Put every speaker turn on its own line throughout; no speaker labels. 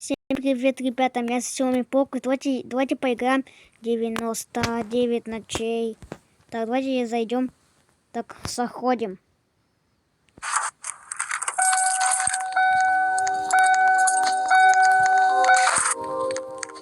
Всем привет, ребята, меня с вами Пок. Давайте поиграем 99 ночей. Так, давайте зайдем. Так, заходим.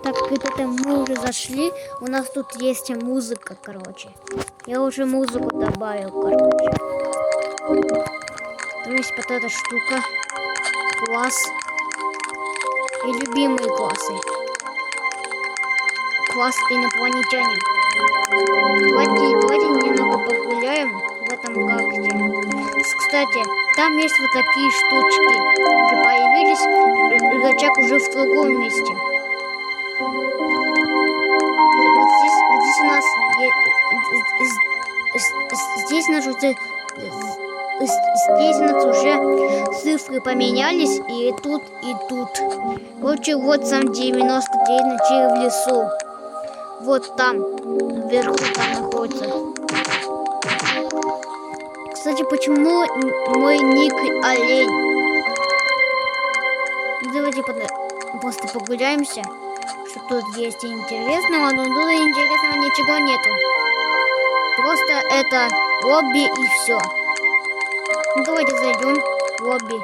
Так, ребята, мы уже зашли. У нас тут есть музыка, короче. Я уже музыку добавил, короче. То есть вот эта штука. Класс. И любимые классы. Класс инопланетянин. Давайте немного погуляем в этом карте. Кстати, там есть вот такие штучки. Уже появились. Рычаг уже в другом месте. Вот здесь у нас здесь у нас уже цифры поменялись, и тут, и тут. Короче, вот сам 99 ночей в лесу. Вот там, вверху там находится. Кстати, почему мой ник олень? Давайте просто погуляемся, что тут есть интересного, но тут интересного ничего нету. Просто это лобби и все. Ну, давайте зайдем в лобби.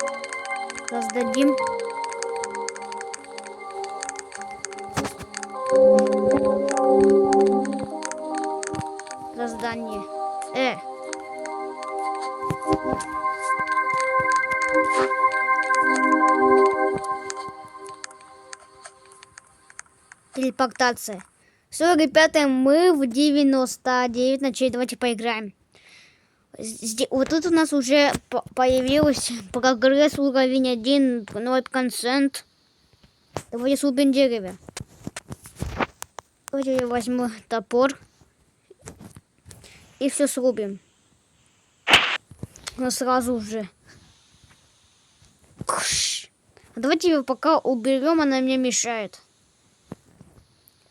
Создадим. Создание. Телепортация. Все, ребята, мы в 99 ночей. Давайте поиграем. Вот тут у нас уже появился прогресс уровень 1, 0%. Давайте срубим деревья. Давайте я возьму топор. И все срубим. Но сразу же. Давайте ее пока уберем, она мне мешает.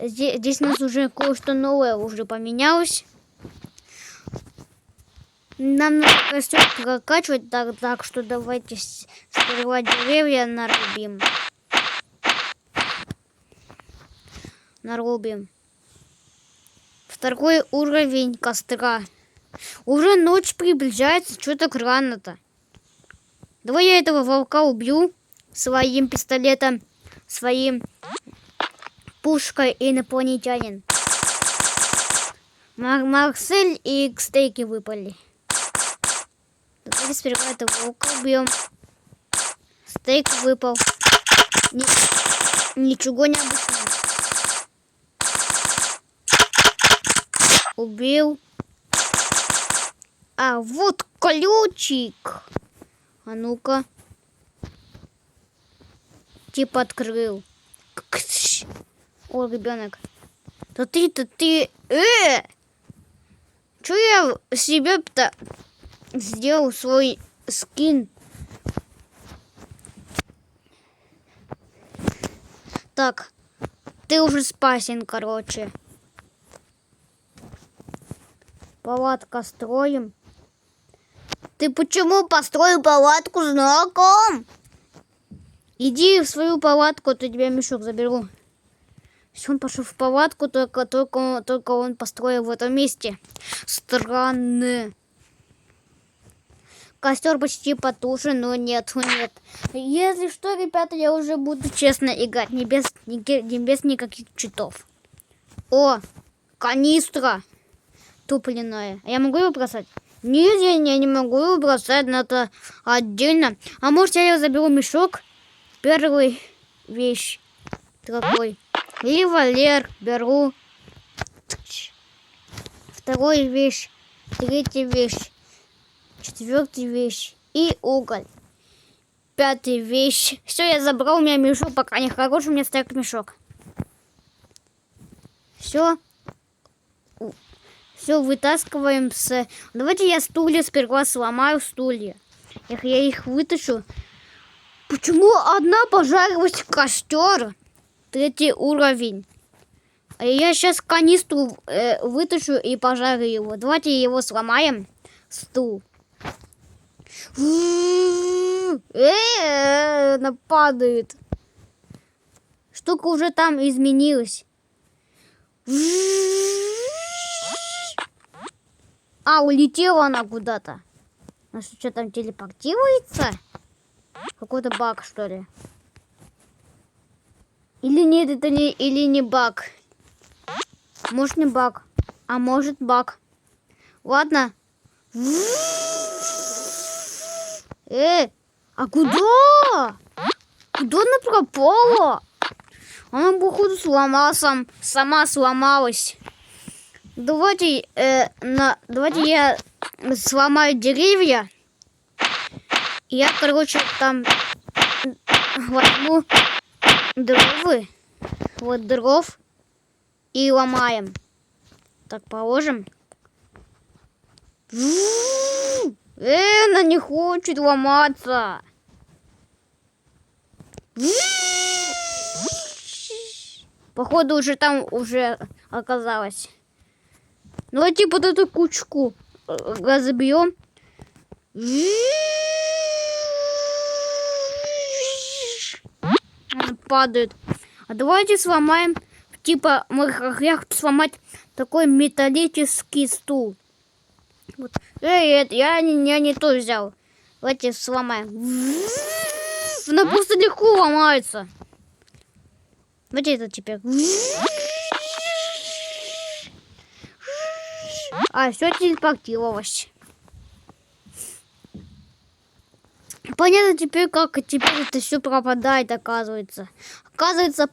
Здесь у нас уже кое-что новое уже поменялось. Нам надо костер прокачивать, так что давайте сперва деревья нарубим. Второй уровень костра. Уже ночь приближается, что так рано-то? Давай я этого волка убью своим пистолетом, своим пушкой инопланетянин. Марсель и стейки выпали. Давайте сперва этого волка убьем. Стейк выпал. Ничего необычного. Убил. А вот ключик. А ну-ка. Типа открыл. О, ребенок. Да ты. Чё я себе-то сделал свой скин? Так. Ты уже спасен, короче. Палатка строим. Ты почему построил палатку знаком? Иди в свою палатку, то тебя мешок заберу. Все, он пошел в палатку, только он построил в этом месте. Странно. Костер почти потушен, но нет. Если что, ребята, я уже буду честно играть, не без никаких читов. О, канистра тупленная. А я могу его бросать? Нет, я не могу его бросать, надо отдельно. А может, я заберу мешок? Первый вещь такой. Револьвер беру. Второй вещь. Третья вещь. Четвертая вещь. И уголь. Пятая вещь. Все, я забрал, у меня мешок пока не хороший, у меня стоит мешок. Все, вытаскиваем с... Давайте я стулья сперва сломаю, стулья. Я их вытащу. Почему одна пожарилась костер? 3 уровень. А я сейчас канистру вытащу и пожарю его. Давайте его сломаем. Стул. Она падает. штука уже там изменилась. А, улетела она куда-то. Она что там телепортируется? Какой-то баг, что ли? Или нет, это не, или не баг. Может не баг, а может баг. Ладно. А куда? Куда она пропала? Она, походу, сама сломалась. Давайте я сломаю деревья. И я, короче, там возьму дров и ломаем. Так, положим. Она не хочет ломаться. Походу, уже там оказалось. Давайте вот эту кучку разобьем. Он падает. А давайте сломаем, типа, я хочу сломать такой металлический стул. Вот. Я не то взял. Давайте сломаем. Она просто легко ломается. Давайте это теперь. А, все телепортировалось. Понятно теперь, как теперь это все пропадает, оказывается. Оказывается,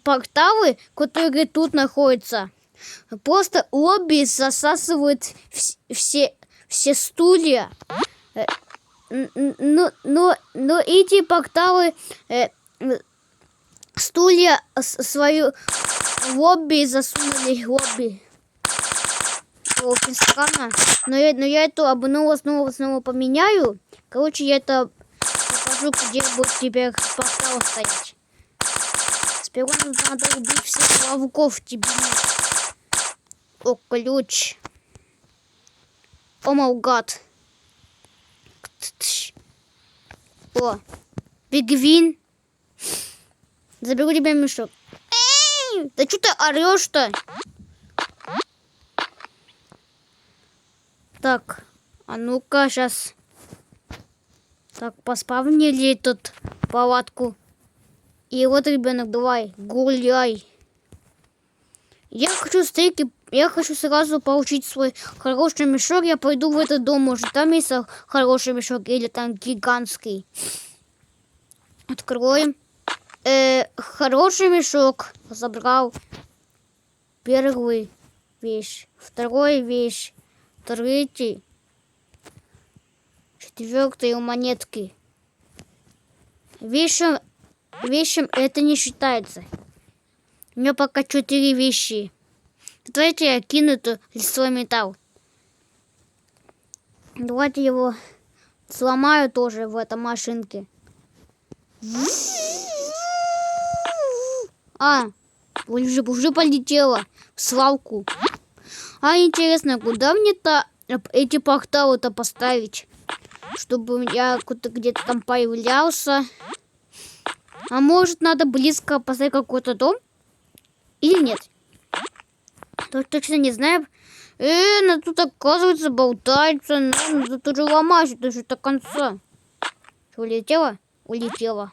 порталы, которые тут находятся, просто лобби засасывают все стулья. Но эти порталы стулья свою лобби засунули лобби. Очень странно. Но я это снова поменяю. Короче, я это покажу, где будет теперь портал стоять. Сперва надо убить всех волков тебе. О, ключ. О май гад. О, пингвин. Заберу тебе мешок. Да что ты орешь-то? Так, а ну-ка, сейчас. Так, поспавнили тут палатку. И вот, ребенок, давай, гуляй. Я хочу сразу получить свой хороший мешок. Я пойду в этот дом, может, там есть хороший мешок, или там гигантский. Откроем. Хороший мешок. Забрал. Первый вещь. Второй вещь. Третий. Четвертый монетки. Вещам это не считается. У меня пока 4 вещи. Давайте я кину эту листовой металл. Давайте его сломаю тоже в этой машинке. А, уже полетела в свалку. А интересно, куда мне-то эти порталы-то поставить? Чтобы я где-то там появлялся. А может, надо близко поставить какой-то дом? Или нет? Точно не знаю. Она тут, оказывается, болтается. Надо тоже ломать, даже до конца. Что, улетела? Улетела.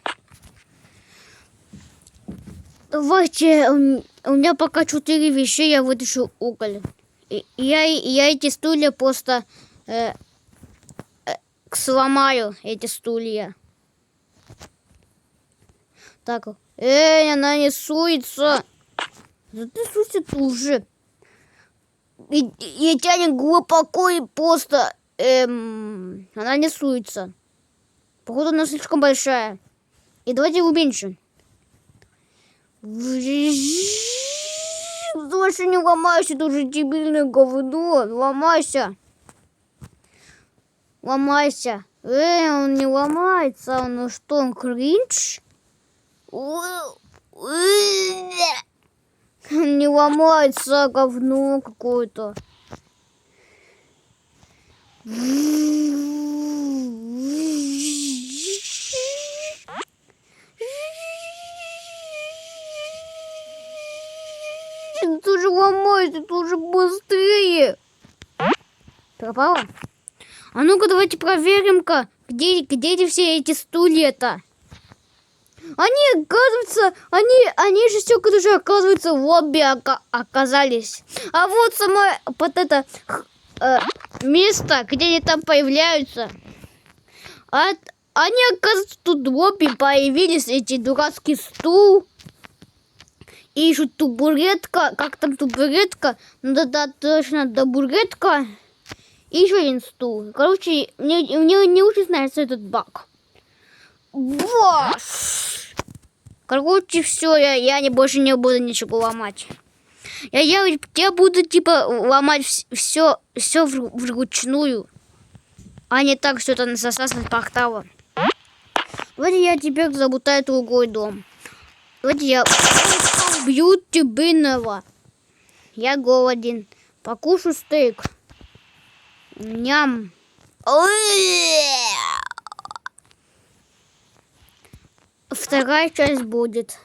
Давайте, у меня пока 4 вещи, я вытащу уголь. И я эти стулья просто сломаю, эти стулья. Так, она не суется. Да ты суйся уже. И тянет глубоко и просто... она не суется. Походу, она слишком большая. И давайте уменьшим. Больше не ломайся, это уже дебильное говно. Ломайся. Ломайся. Он не ломается. Ну что, он кринж? Не ломается, говно какое-то. это уже ломается, это уже быстрее. Пропало? А ну-ка давайте проверим-ка, где эти все эти стулья-то. Они, оказывается, они же все уже, оказывается, в лобби оказались. А вот самое вот это место, где они там появляются. Они, оказывается, тут в лобби появились, эти дурацкий стул. И еще табуретка, как там табуретка? Ну да, точно, табуретка. И еще один стул. Короче, мне не очень нравится этот баг. Баш! Короче, все, я больше не буду ничего ломать. Я буду типа ломать все вручную, а не так все это засасывать с портала. Давайте я теперь залутаю другой дом. Давайте я убью тюбиного. Я голоден. Покушу стейк. Ням. Вторая часть будет.